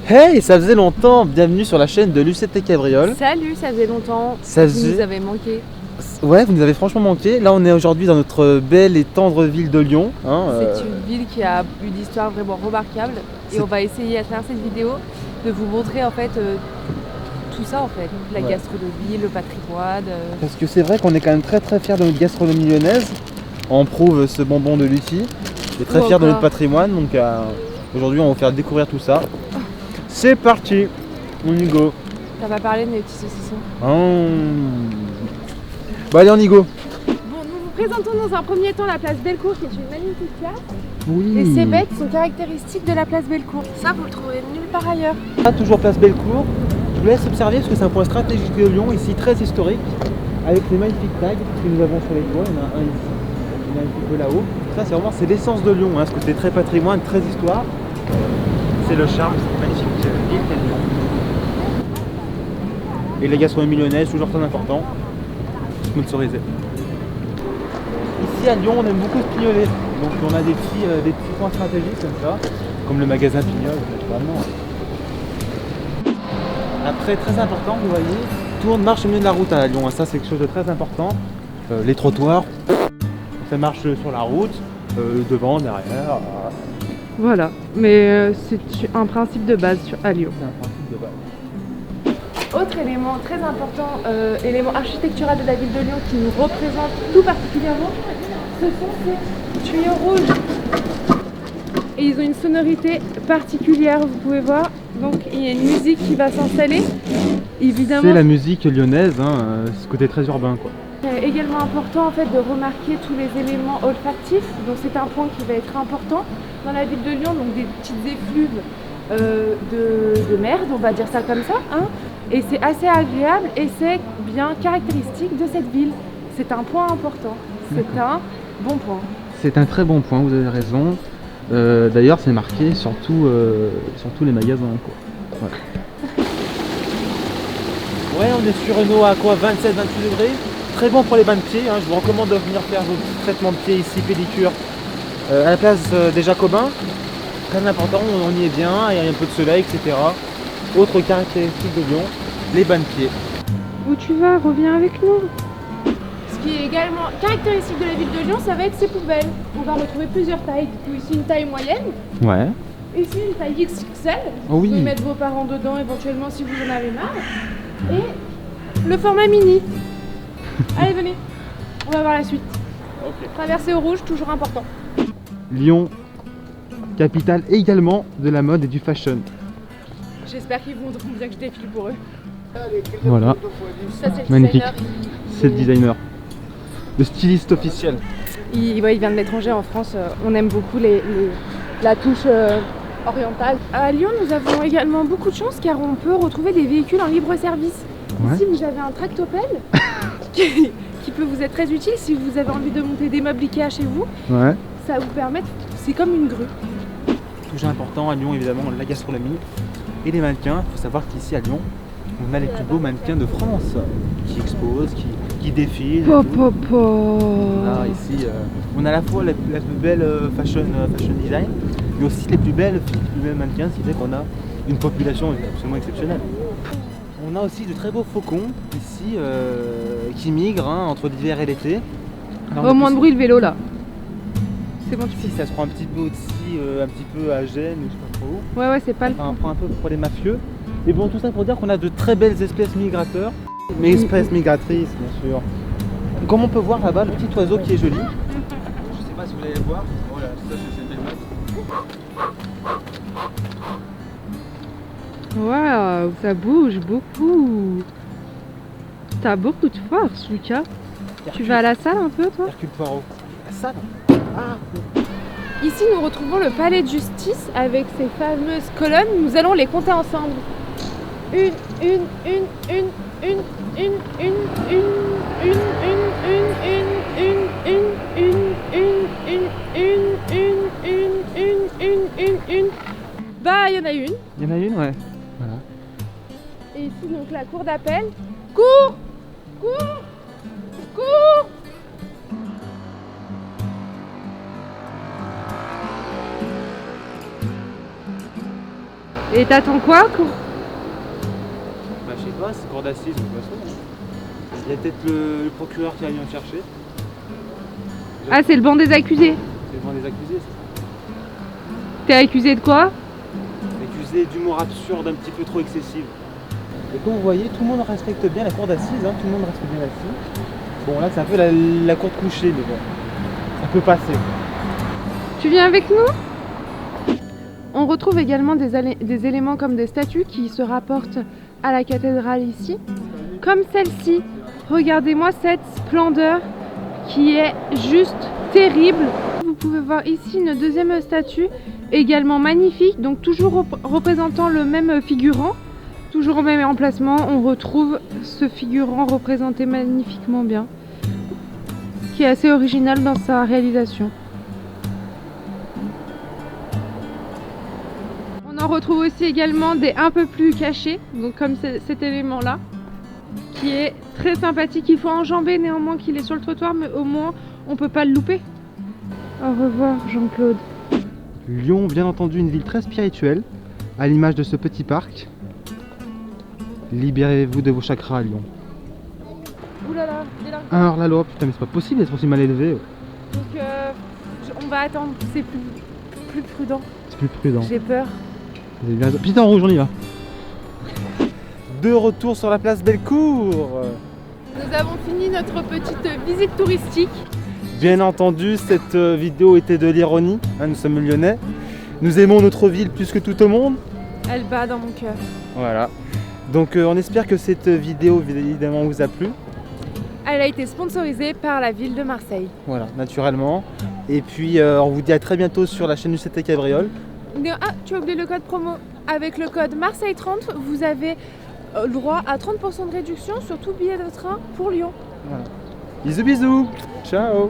Hey, ça faisait longtemps, bienvenue sur la chaîne de Lucette et Cabriole. Salut, ça faisait longtemps. Ça Vous faisait... nous avez manqué. Ouais, vous nous avez franchement manqué. Là, on est aujourd'hui dans notre belle et tendre ville de Lyon. C'est une ville qui a une histoire vraiment remarquable. Et on va essayer à travers cette vidéo de vous montrer en fait tout ça en fait. La gastronomie, le patrimoine. Parce que c'est vrai qu'on est quand même très fiers de notre gastronomie lyonnaise. On prouve ce bonbon de Lucie. Et très fiers de notre patrimoine. Donc aujourd'hui, on va vous faire découvrir tout ça. C'est parti, on y go. T'as pas parlé de mes petits saucissons. Bah allez, on y go. Bon, nous vous présentons dans un premier temps la place Bellecour qui est une magnifique place. Oui. Et ces bêtes sont caractéristiques de la place Bellecour. Ça, vous le trouverez nulle part ailleurs. Toujours place Bellecour. Je vous laisse observer parce que c'est un point stratégique de Lyon, ici très historique, avec les magnifiques tags que nous avons sur les toits. Il y en a un ici, il y en a un petit peu là-haut. Ça, c'est l'essence de Lyon, hein, ce côté très patrimoine, très histoire. C'est le charme, cette magnifique ville qu'est Lyon. Et la gastronomie lyonnaise, toujours très important, sponsorisée. Ici à Lyon, on aime beaucoup se pignoler. Donc on a des petits points stratégiques comme ça, comme le magasin Pignol, naturellement. Après, très important, vous voyez, marche au milieu de la route à Lyon. Ça, c'est quelque chose de très important. Les trottoirs, ça marche sur la route, devant, derrière. Voilà, mais c'est un principe de base à Lyon. C'est un principe de base. Autre élément très important, élément architectural de la ville de Lyon qui nous représente tout particulièrement, ce sont ces tuyaux rouges. Et ils ont une sonorité particulière, vous pouvez voir. Donc il y a une musique qui va s'installer. Évidemment. C'est la musique lyonnaise, ce côté très urbain, quoi. C'est également important en fait de remarquer tous les éléments olfactifs. Donc c'est un point qui va être important dans la ville de Lyon, donc des petites effluves de merde, on va dire ça comme ça. Et c'est assez agréable et c'est bien caractéristique de cette ville. C'est un point important. C'est un bon point. C'est un très bon point, vous avez raison. D'ailleurs, c'est marqué sur tous les magasins, quoi. Ouais, on est sur une eau à quoi, 27-28 degrés. Très bon pour les bains de pieds. Je vous recommande de venir faire vos petits traitements de pieds ici, pédicure, à la place des Jacobins. Très important, on y est bien, il y a un peu de soleil, etc. Autre caractéristique de Lyon, les bains de pieds. Où tu vas? Reviens avec nous. Ce qui est également caractéristique de la ville de Lyon, ça va être ses poubelles. On va retrouver plusieurs tailles. Du coup, ici une taille moyenne. Ouais. Ici une taille XXL. Oh oui. Vous pouvez mettre vos parents dedans éventuellement si vous en avez marre. Et le format mini. Allez, venez. On va voir la suite. Okay. Traverser au rouge, toujours important. Lyon, capitale également de la mode et du fashion. J'espère qu'ils voudront bien que je défile pour eux. Voilà. Ça, c'est le magnifique. designer. C'est le designer. Le styliste officiel. Il vient de l'étranger en France. On aime beaucoup la touche orientale. À Lyon, nous avons également beaucoup de chance car on peut retrouver des véhicules en libre service. Ouais. Ici, vous avez un tractopelle qui peut vous être très utile si vous avez envie de monter des meubles Ikea chez vous. Ouais. Ça vous permet, c'est comme une grue. Toujours important à Lyon, évidemment, la gastronomie et les mannequins. Il faut savoir qu'ici à Lyon, on a les plus beaux mannequins de France qui exposent, qui défilent. Là, ici, on a à la fois la plus belle fashion design, mais aussi les plus belles mannequins, ce qui fait qu'on a une population absolument exceptionnelle. On a aussi de très beaux faucons ici qui migrent entre l'hiver et l'été. Au moins de bruit le vélo là. C'est bon, tu peux. Ça se prend un petit peu aussi, un petit peu à Gênes ou je sais pas trop où. Ouais, c'est pas le on prend un peu pour les mafieux. Et bon, tout ça pour dire qu'on a de très belles espèces migrateurs, mais espèces migratrices bien sûr. Comme on peut voir là-bas, le petit oiseau qui est joli. Je sais pas si vous allez le voir. Voilà, ça c'est une belle meute. Waouh, ça bouge beaucoup. T'as beaucoup de force, Lucas. Tu vas à la salle un peu, toi? Hercule Poirot. La salle? Ah. Ici, nous retrouvons le palais de justice avec ses fameuses colonnes. Nous allons les compter ensemble. Bah, il y en a une. Il y en a une, ouais. Voilà. Et ici, donc, la cour d'appel. Cours! Cours! Cours! Et t'attends quoi? Bah je sais pas, c'est cour d'assises de toute façon. Hein. Il y a peut-être le procureur qui va venir me chercher. Ah, c'est le banc des accusés. C'est le banc des accusés, c'est ça. T'es accusé de quoi? Accusé d'humour absurde un petit peu trop excessif. Et comme vous voyez, tout le monde respecte bien la cour d'assises, hein, tout le monde respecte bien l'assise. Bon là c'est un peu la cour de coucher, mais bon, ça peut passer. Tu viens avec nous? On retrouve également des éléments comme des statues qui se rapportent à la cathédrale ici. Comme celle-ci. Regardez-moi cette splendeur qui est juste terrible. Vous pouvez voir ici une deuxième statue également magnifique, donc toujours représentant le même figurant. Toujours au même emplacement, on retrouve ce figurant représenté magnifiquement bien, qui est assez original dans sa réalisation. On en retrouve aussi également des un peu plus cachés, donc comme cet élément-là, qui est très sympathique. Il faut enjamber néanmoins qu'il est sur le trottoir, mais au moins on peut pas le louper. Au revoir Jean-Claude. Lyon, bien entendu, une ville très spirituelle, à l'image de ce petit parc. Libérez-vous de vos chakras à Lyon. Ouh là là, un hors-la-loi, putain mais c'est pas possible d'être aussi mal élevé. Donc on va attendre, c'est plus prudent. C'est plus prudent. J'ai peur. Putain en rouge, on y va. De retour sur la place Bellecour. Nous avons fini notre petite visite touristique. Bien entendu, cette vidéo était de l'ironie, hein, nous sommes lyonnais. Nous aimons notre ville plus que tout au monde. Elle bat dans mon cœur. Voilà. Donc on espère que cette vidéo évidemment vous a plu. Elle a été sponsorisée par la ville de Marseille. Voilà, naturellement. Et puis on vous dit à très bientôt sur la chaîne du CT Cabriole. Ah, tu as oublié le code promo. Avec le code Marseille30, vous avez le droit à 30% de réduction sur tout billet de train pour Lyon. Voilà. Bisous bisous. Ciao.